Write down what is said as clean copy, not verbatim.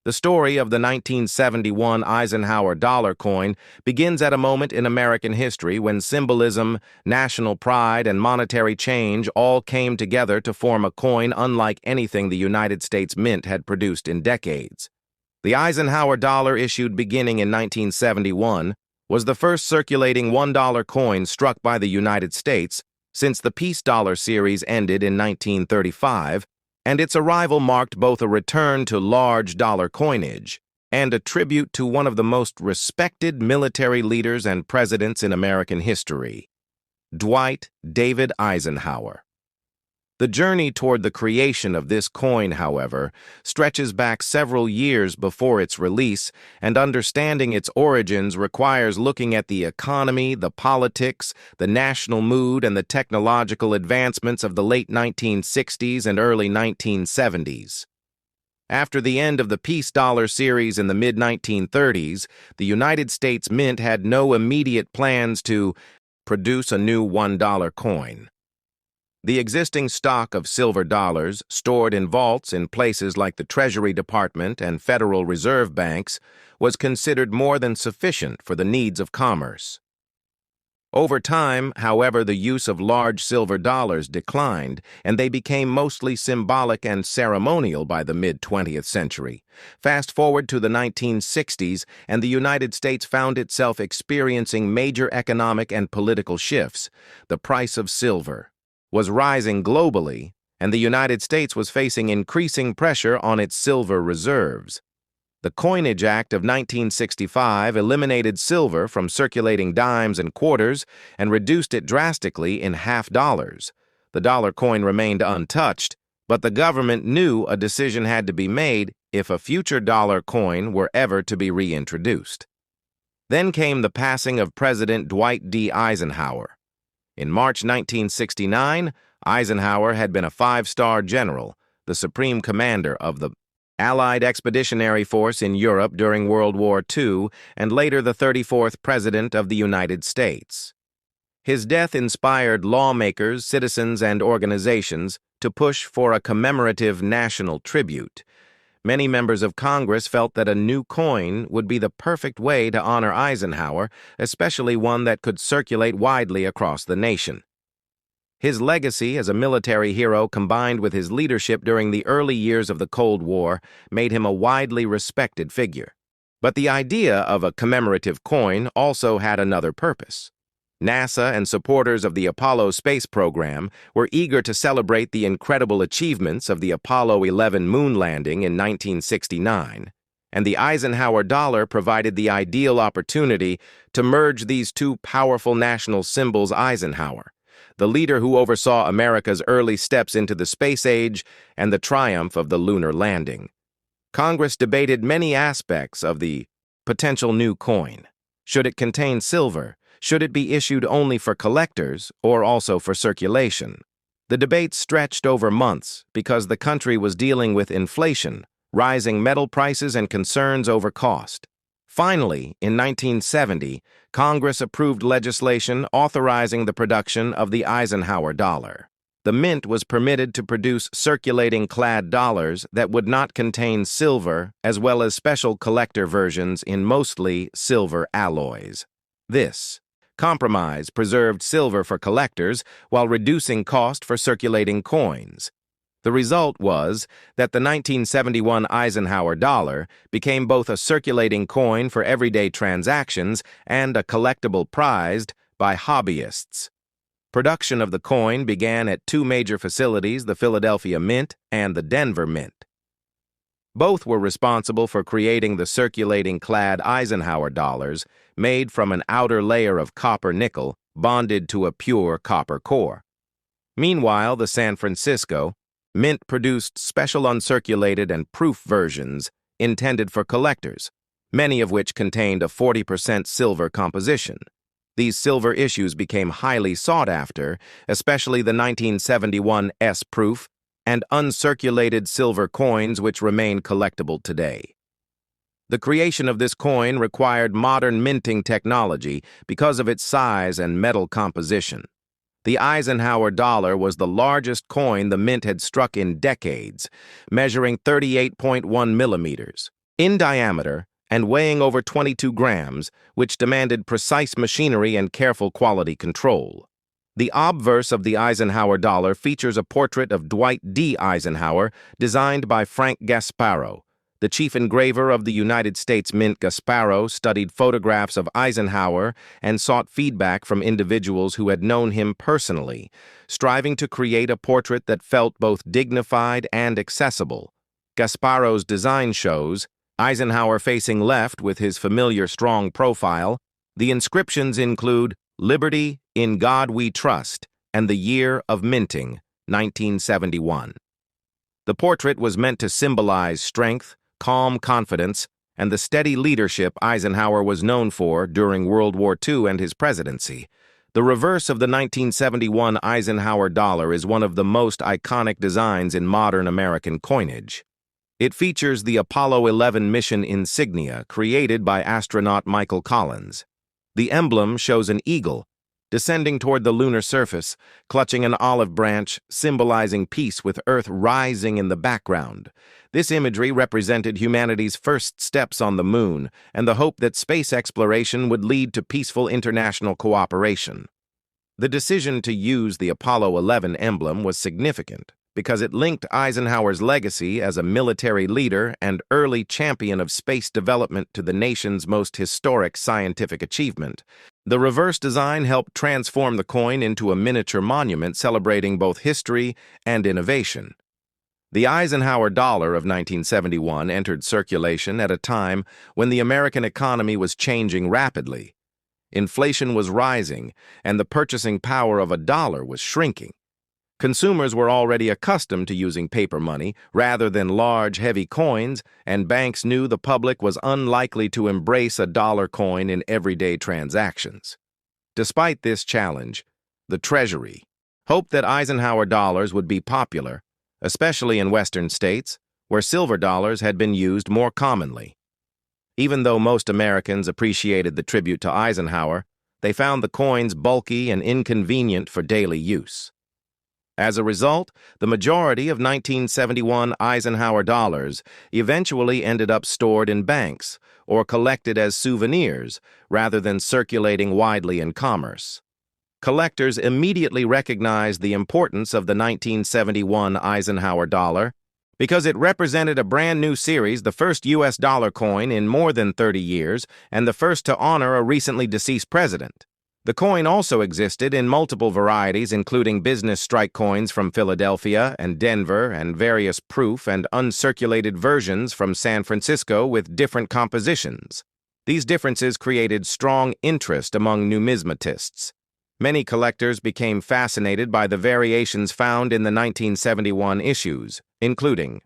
The story of the 1971 Eisenhower dollar coin begins at a moment in American history when symbolism, national pride, and monetary change all came together to form a coin unlike anything the United States Mint had produced in decades. The Eisenhower dollar, issued beginning in 1971, was the first circulating $1 coin struck by the United States since the Peace Dollar series ended in 1935, and its arrival marked both a return to large dollar coinage and a tribute to one of the most respected military leaders and presidents in American history, Dwight David Eisenhower. The journey toward the creation of this coin, however, stretches back several years before its release, and understanding its origins requires looking at the economy, the politics, the national mood, and the technological advancements of the late 1960s and early 1970s. After the end of the Peace Dollar series in the mid-1930s, the United States Mint had no immediate plans to produce a new $1 coin. The existing stock of silver dollars, stored in vaults in places like the Treasury Department and Federal Reserve banks, was considered more than sufficient for the needs of commerce. Over time, however, the use of large silver dollars declined, and they became mostly symbolic and ceremonial by the mid-20th century. Fast forward to the 1960s, and the United States found itself experiencing major economic and political shifts. The price of silver was rising globally, and the United States was facing increasing pressure on its silver reserves. The Coinage Act of 1965 eliminated silver from circulating dimes and quarters and reduced it drastically in half dollars. The dollar coin remained untouched, but the government knew a decision had to be made if a future dollar coin were ever to be reintroduced. Then came the passing of President Dwight D Eisenhower. In March 1969, Eisenhower had been a five-star general, the supreme commander of the Allied Expeditionary Force in Europe during World War II, and later the 34th President of the United States. His death inspired lawmakers, citizens, and organizations to push for a commemorative national tribute. Many members of Congress felt that a new coin would be the perfect way to honor Eisenhower, especially one that could circulate widely across the nation. His legacy as a military hero, combined with his leadership during the early years of the Cold War, made him a widely respected figure. But the idea of a commemorative coin also had another purpose. NASA and supporters of the Apollo space program were eager to celebrate the incredible achievements of the Apollo 11 moon landing in 1969, and the Eisenhower dollar provided the ideal opportunity to merge these two powerful national symbols. Eisenhower, the leader who oversaw America's early steps into the space age and the triumph of the lunar landing. Congress debated many aspects of the potential new coin. Should it contain silver? Should it be issued only for collectors or also for circulation? The debate stretched over months because the country was dealing with inflation, rising metal prices, and concerns over cost. Finally, in 1970, Congress approved legislation authorizing the production of the Eisenhower dollar. The Mint was permitted to produce circulating clad dollars that would not contain silver, as well as special collector versions in mostly silver alloys. This compromise preserved silver for collectors while reducing cost for circulating coins. The result was that the 1971 Eisenhower dollar became both a circulating coin for everyday transactions and a collectible prized by hobbyists. Production of the coin began at two major facilities, the Philadelphia Mint and the Denver Mint. Both were responsible for creating the circulating clad Eisenhower dollars, made from an outer layer of copper nickel bonded to a pure copper core. Meanwhile, the San Francisco Mint produced special uncirculated and proof versions intended for collectors, many of which contained a 40% silver composition. These silver issues became highly sought after, especially the 1971 S-proof and uncirculated silver coins, which remain collectible today. The creation of this coin required modern minting technology because of its size and metal composition. The Eisenhower dollar was the largest coin the Mint had struck in decades, measuring 38.1 millimeters. in diameter and weighing over 22 grams, which demanded precise machinery and careful quality control. The obverse of the Eisenhower dollar features a portrait of Dwight D Eisenhower, designed by Frank Gasparro. The chief engraver of the United States Mint, Gasparro, studied photographs of Eisenhower and sought feedback from individuals who had known him personally, striving to create a portrait that felt both dignified and accessible. Gasparro's design shows Eisenhower facing left with his familiar strong profile. The inscriptions include "Liberty, in God we trust," and "The Year of Minting, 1971. The portrait was meant to symbolize strength, calm confidence, and the steady leadership Eisenhower was known for during World War II and his presidency. The reverse of the 1971 Eisenhower dollar is one of the most iconic designs in modern American coinage. It features the Apollo 11 mission insignia created by astronaut Michael Collins. The emblem shows an eagle descending toward the lunar surface, clutching an olive branch, symbolizing peace with Earth rising in the background. This imagery represented humanity's first steps on the moon and the hope that space exploration would lead to peaceful international cooperation. The decision to use the Apollo 11 emblem was significant because it linked Eisenhower's legacy as a military leader and early champion of space development to the nation's most historic scientific achievement. The reverse design helped transform the coin into a miniature monument celebrating both history and innovation. The Eisenhower dollar of 1971 entered circulation at a time when the American economy was changing rapidly. Inflation was rising, and the purchasing power of a dollar was shrinking. Consumers were already accustomed to using paper money rather than large, heavy coins, and banks knew the public was unlikely to embrace a dollar coin in everyday transactions. Despite this challenge, the Treasury hoped that Eisenhower dollars would be popular, especially in Western states, where silver dollars had been used more commonly. Even though most Americans appreciated the tribute to Eisenhower, they found the coins bulky and inconvenient for daily use. As a result, the majority of 1971 Eisenhower dollars eventually ended up stored in banks or collected as souvenirs rather than circulating widely in commerce. Collectors immediately recognized the importance of the 1971 Eisenhower dollar because it represented a brand new series, the first U.S. dollar coin in more than 30 years, and the first to honor a recently deceased president. The coin also existed in multiple varieties, including business strike coins from Philadelphia and Denver, and various proof and uncirculated versions from San Francisco with different compositions. These differences created strong interest among numismatists. Many collectors became fascinated by the variations found in the 1971 issues, including